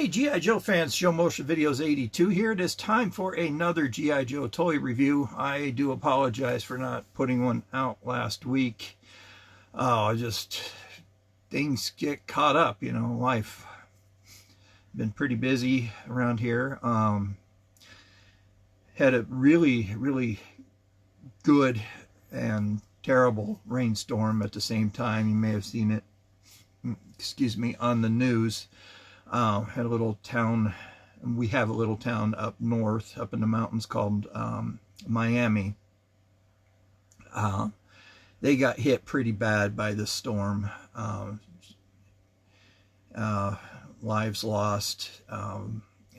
Hey G.I. Joe fans, Show Motion Videos 82 here. It is time for another G.I. Joe toy review. I do apologize for not putting one out last week. Things get caught up, you know, life. Been pretty busy around here. Had a really good and terrible rainstorm at the same time. You may have seen it, on the news. Had a little town, we have a little town up north, up in the mountains called Miami. They got hit pretty bad by the storm. Lives lost.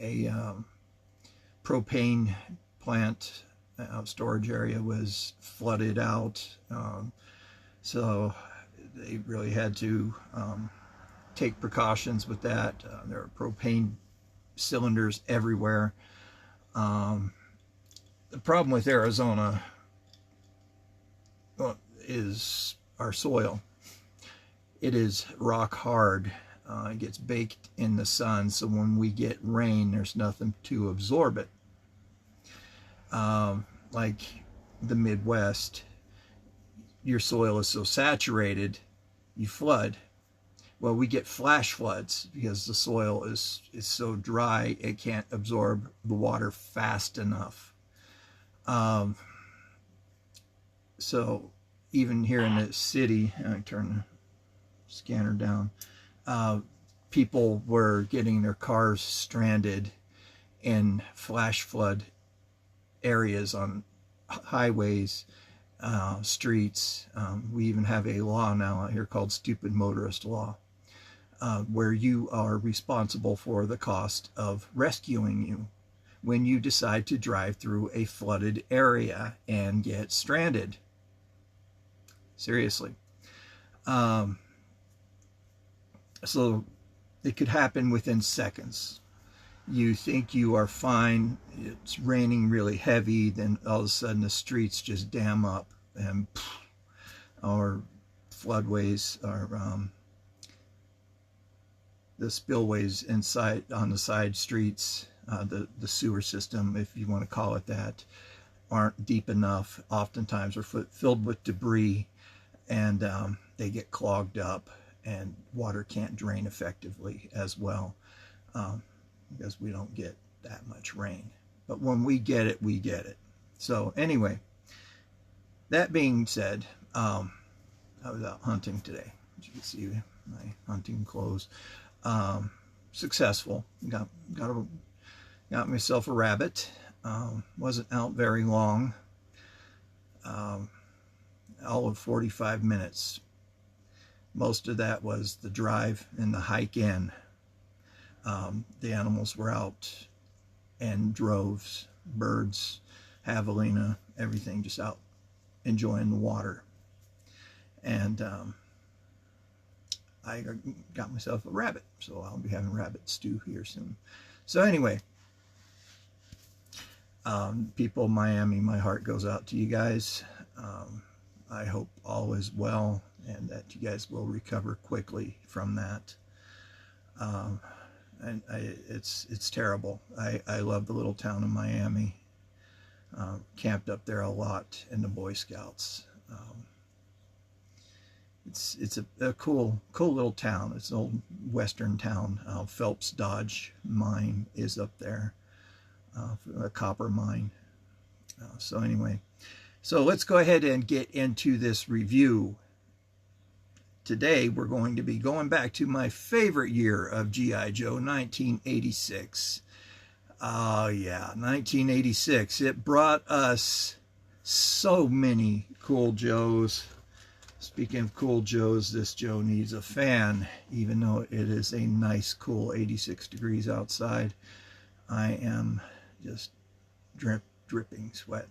A propane plant storage area was flooded out. So they really had to take precautions with that. There are propane cylinders everywhere. The problem with Arizona is our soil. It is rock hard. It gets baked in the sun, so when we get rain, there's nothing to absorb it. Like the Midwest, your soil is so saturated, you flood. Well, we get flash floods because the soil is so dry it can't absorb the water fast enough. So even here in the city, I turn the scanner down, people were getting their cars stranded in flash flood areas on highways, streets. We even have a law now out here called Stupid Motorist Law, where you are responsible for the cost of rescuing you when you decide to drive through a flooded area and get stranded. Seriously. So it could happen within seconds. You think you are fine, it's raining really heavy, then all of a sudden the streets just dam up, and our floodways are the spillways inside on the side streets, the sewer system, if you want to call it that, aren't deep enough. Oftentimes are filled with debris, and they get clogged up, and water can't drain effectively as well, because we don't get that much rain. But when we get it, we get it. So anyway, that being said, I was out hunting today. As you can see, my hunting clothes. Successful. Got myself a rabbit. Wasn't out very long. All of 45 minutes. Most of that was the drive and the hike in. The animals were out in droves, birds, javelina, everything, just out enjoying the water. And I got myself a rabbit, so I'll be having rabbit stew here soon. So anyway, people of Miami, my heart goes out to you guys. I hope all is well and that you guys will recover quickly from that. And it's terrible. I love the little town of Miami. Camped up there a lot in the Boy Scouts. It's a cool little town. It's an old western town. Phelps Dodge mine is up there, a copper mine. So anyway, so let's go ahead and get into this review. Today we're going to be going back to my favorite year of G.I. Joe, 1986. Oh yeah, 1986. It brought us so many cool Joes. Speaking of cool Joes, this Joe needs a fan, even though it is a nice, cool 86 degrees outside. I am just dripping sweat.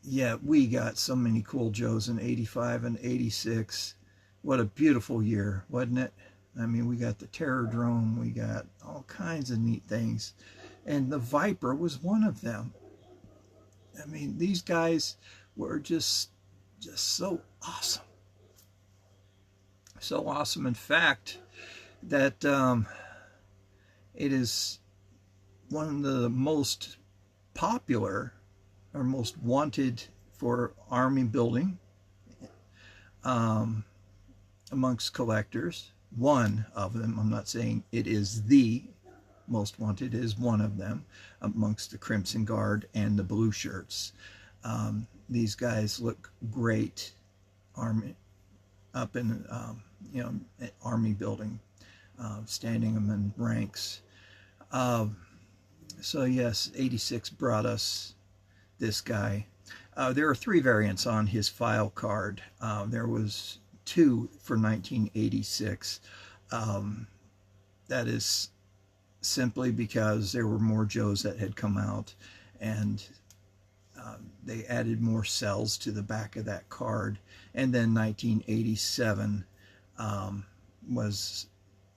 Yeah, we got so many cool Joes in 85 and 86. What a beautiful year, wasn't it? I mean, we got the Terror Drone, we got all kinds of neat things. And the Viper was one of them. I mean, these guys were just so awesome. So awesome, in fact, that It is one of the most popular or most wanted for army building amongst collectors. One of them, I'm not saying it is the most wanted, is one of them amongst the Crimson Guard and the blue shirts. These guys look great army up in army building, standing them in ranks. So yes, 86 brought us this guy. There are 3 variants on his file card. There was 2 for 1986. That is simply because there were more Joes that had come out, and they added more cells to the back of that card. And then 1987 was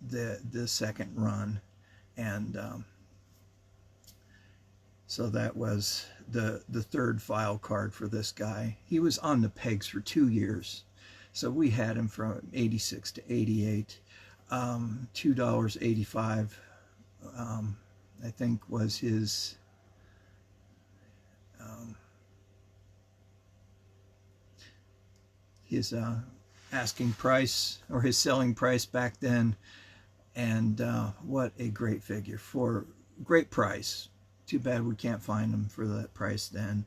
the second run, and so that was the third file card for this guy. He was on the pegs for 2 years, so we had him from 86 to 88. $2.85 I think was his asking price, or his selling price back then. And what a great figure for great price. Too bad we can't find them for that price then.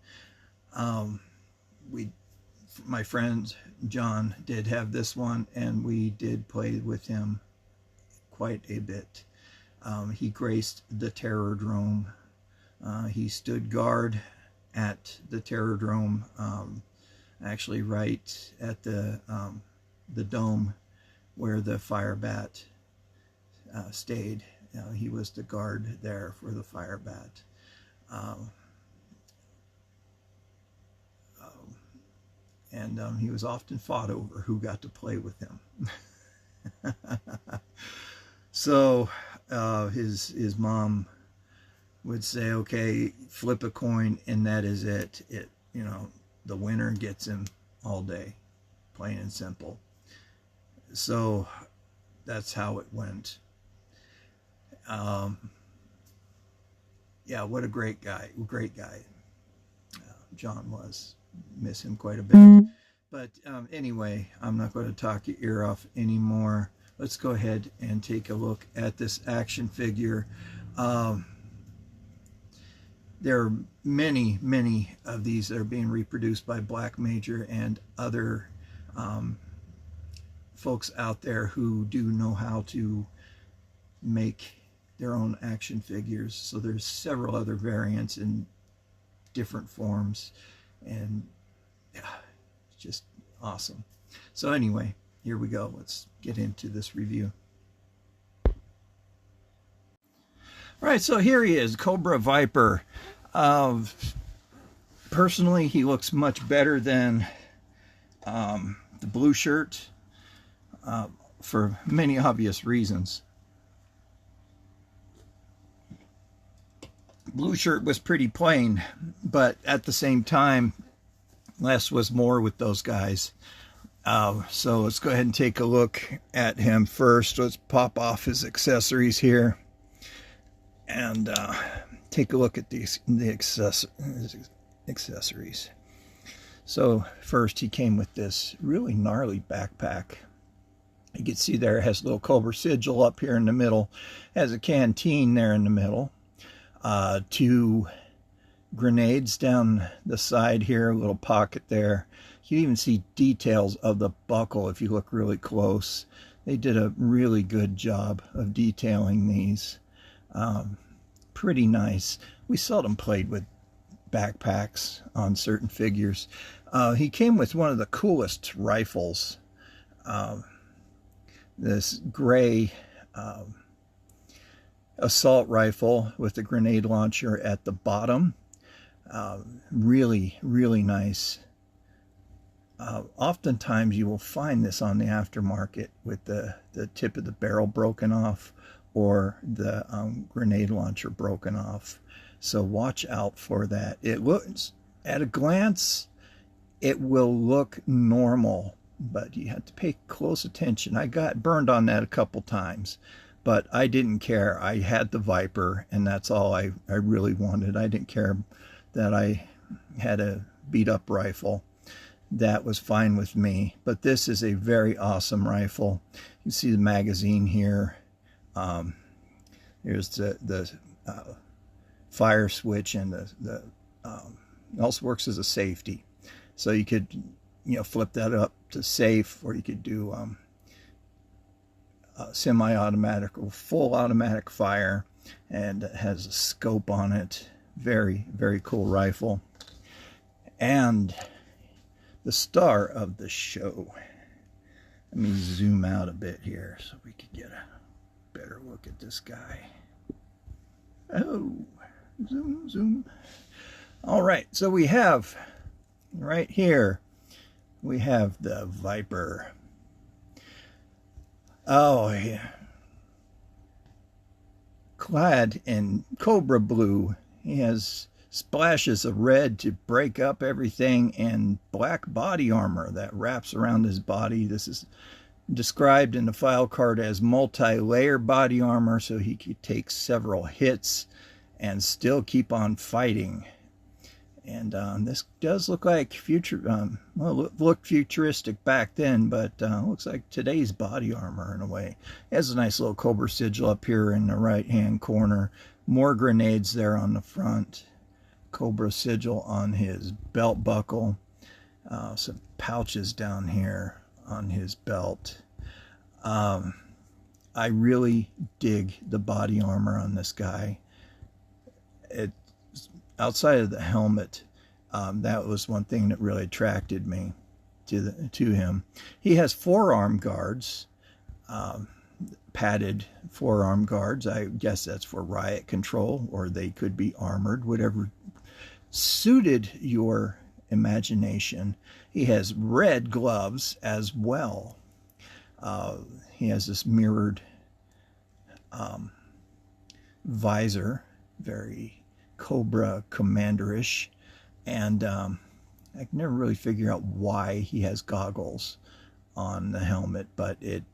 My friend John did have this one, and we did play with him quite a bit. He graced the Terrordrome. He stood guard at the Terrordrome, actually right at the dome where the Firebat stayed. He was the guard there for the Firebat. And he was often fought over who got to play with him. So his mom would say, okay, flip a coin and that is it. The winner gets him all day, plain and simple. So that's how it went. Yeah, what a great guy. John was. Miss him quite a bit. But anyway, I'm not going to talk your ear off anymore. Let's go ahead and take a look at this action figure. There are many of these that are being reproduced by Black Major and other folks out there who do know how to make their own action figures. So there's several other variants in different forms, and yeah, it's just awesome. So anyway, here we go. Let's get into this review. All right, so here he is, Cobra Viper. Personally, he looks much better than the blue shirt for many obvious reasons. Blue shirt was pretty plain, but at the same time, less was more with those guys. So let's go ahead and take a look at him first. Let's pop off his accessories here and take a look at the accessories. So first, he came with this really gnarly backpack. You can see there it has a little Cobra sigil up here in the middle, has a canteen there in the middle, 2 grenades down the side here, a little pocket there. You even see details of the buckle if you look really close. They did a really good job of detailing these. Pretty nice. We seldom played with backpacks on certain figures. He came with one of the coolest rifles. This gray assault rifle with a grenade launcher at the bottom. Really nice. Oftentimes you will find this on the aftermarket with the tip of the barrel broken off, or the grenade launcher broken off. So watch out for that. It looks, at a glance, it will look normal, but you have to pay close attention. I got burned on that a couple times, but I didn't care. I had the Viper, and that's all I really wanted. I didn't care that I had a beat-up rifle. That was fine with me. But this is a very awesome rifle. You see the magazine here. Here's the fire switch, and it also works as a safety. So you could, flip that up to safe, or you could do semi-automatic or full automatic fire, and it has a scope on it. Very, very cool rifle. And the star of the show. Let me zoom out a bit here so we can get a better look at this guy. Oh, zoom, zoom. All right, so we have right here, we have the Viper. Oh, yeah. Clad in cobra blue. He has splashes of red to break up everything, and black body armor that wraps around his body. This is described in the file card as multi-layer body armor, so he could take several hits and still keep on fighting. And this does look like looked futuristic back then, but looks like today's body armor in a way. It has a nice little Cobra sigil up here in the right-hand corner. More grenades there on the front. Cobra sigil on his belt buckle. Some pouches down here on his belt. I really dig the body armor on this guy. Outside of the helmet, that was one thing that really attracted me to him. He has forearm guards, padded forearm guards. I guess that's for riot control, or they could be armored, whatever suited your imagination. He has red gloves as well. He has this mirrored visor, very Cobra commanderish, and I can never really figure out why he has goggles on the helmet, but it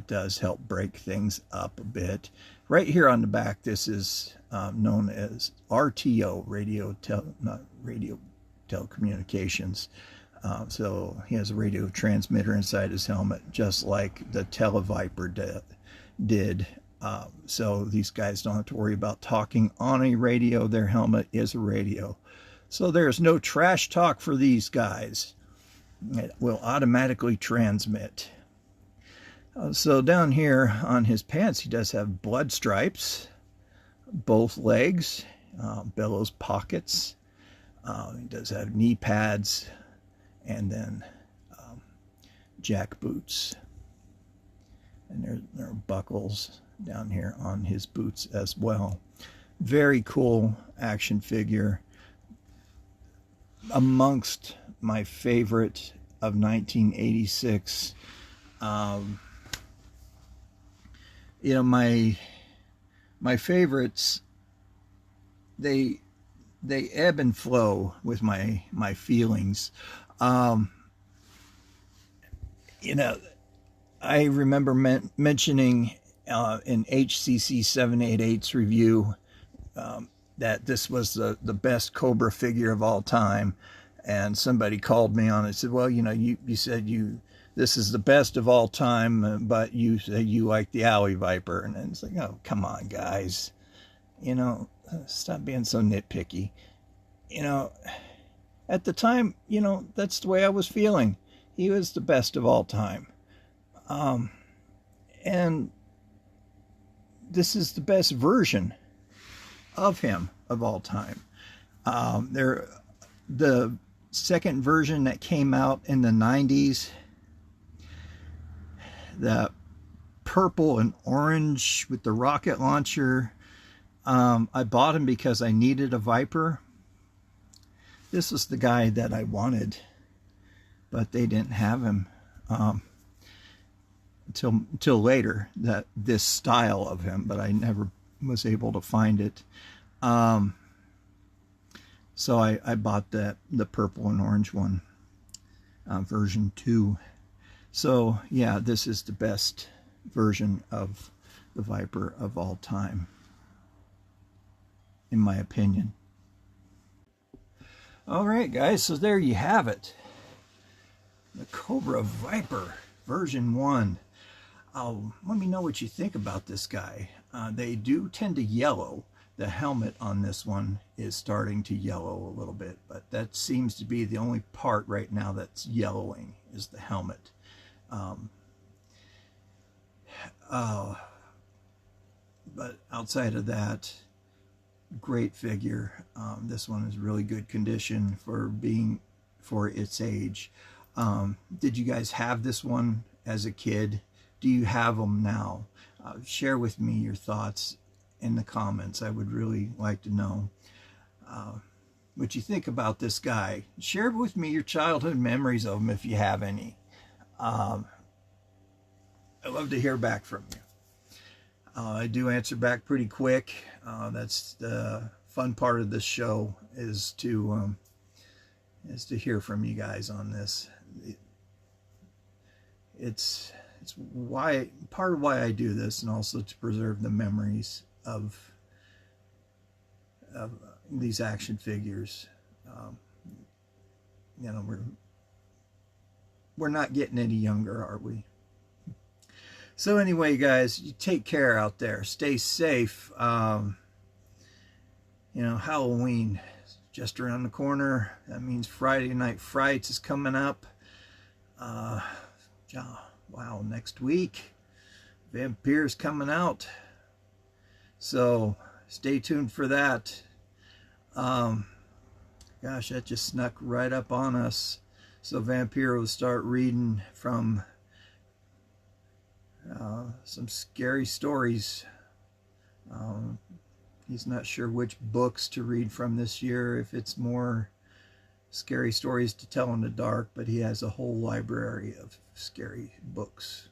does help break things up a bit. Right here on the back, this is known as RTO, not radio telecommunications. So he has a radio transmitter inside his helmet, just like the Televiper did. So these guys don't have to worry about talking on a radio. Their helmet is a radio. So there's no trash talk for these guys. It will automatically transmit. So down here on his pants, he does have blood stripes, both legs, bellows pockets. He does have knee pads, and then jack boots. And there are buckles down here on his boots as well. Very cool action figure. Amongst my favorite of 1986. My favorites, they ebb and flow with my feelings. I remember mentioning in HCC 788's review that this was the best Cobra figure of all time, and somebody called me on it and said, well, you said this is the best of all time, but you say you like the Alley Viper. And it's like, oh, come on, guys. Stop being so nitpicky. At the time, that's the way I was feeling. He was the best of all time. And this is the best version of him of all time. The second version that came out in the 90s, the purple and orange with the rocket launcher, I bought him because I needed a Viper. This was the guy that I wanted, but they didn't have him until later, this style of him, but I never was able to find it. So I bought the purple and orange one, version 2. So yeah, this is the best version of the Viper of all time, in my opinion. All right, guys, so there you have it. The COBRA Viper version 1. Let me know what you think about this guy. They do tend to yellow. The helmet on this one is starting to yellow a little bit, but that seems to be the only part right now that's yellowing, is the helmet. But outside of that, great figure. This one is really good condition for its age. Did you guys have this one as a kid? Do you have them now? Share with me your thoughts in the comments. I would really like to know what you think about this guy. Share with me your childhood memories of him if you have any. I love to hear back from you. I do answer back pretty quick. That's the fun part of this show, is to hear from you guys on this. It's part of why I do this, and also to preserve the memories of these action figures. You know, we're not getting any younger, are we? So anyway, guys, you take care out there. Stay safe. You know, Halloween is just around the corner. That means Friday Night Frights is coming up. Wow, next week. Vampires coming out. So stay tuned for that. Gosh, that just snuck right up on us. So Vampire will start reading from some scary stories. He's not sure which books to read from this year, if it's more scary stories to tell in the dark, but he has a whole library of scary books.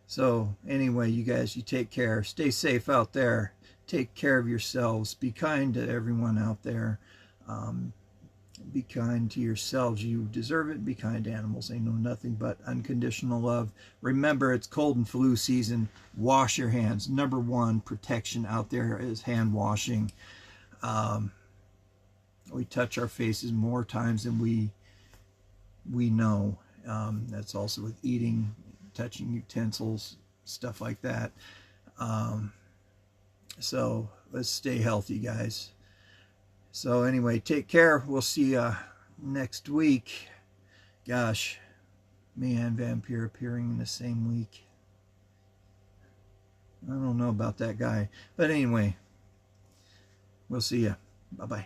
So anyway, you guys, you take care. Stay safe out there. Take care of yourselves. Be kind to everyone out there. Be kind to yourselves. You deserve it. Be kind to animals. They know nothing but unconditional love. Remember, it's cold and flu season. Wash your hands. Number one protection out there is hand washing. We touch our faces more times than we know. That's also with eating, touching utensils, stuff like that. So let's stay healthy, guys. So anyway, take care. We'll see you next week. Gosh, man, Vampire appearing in the same week. I don't know about that guy. But anyway, we'll see you. Bye-bye.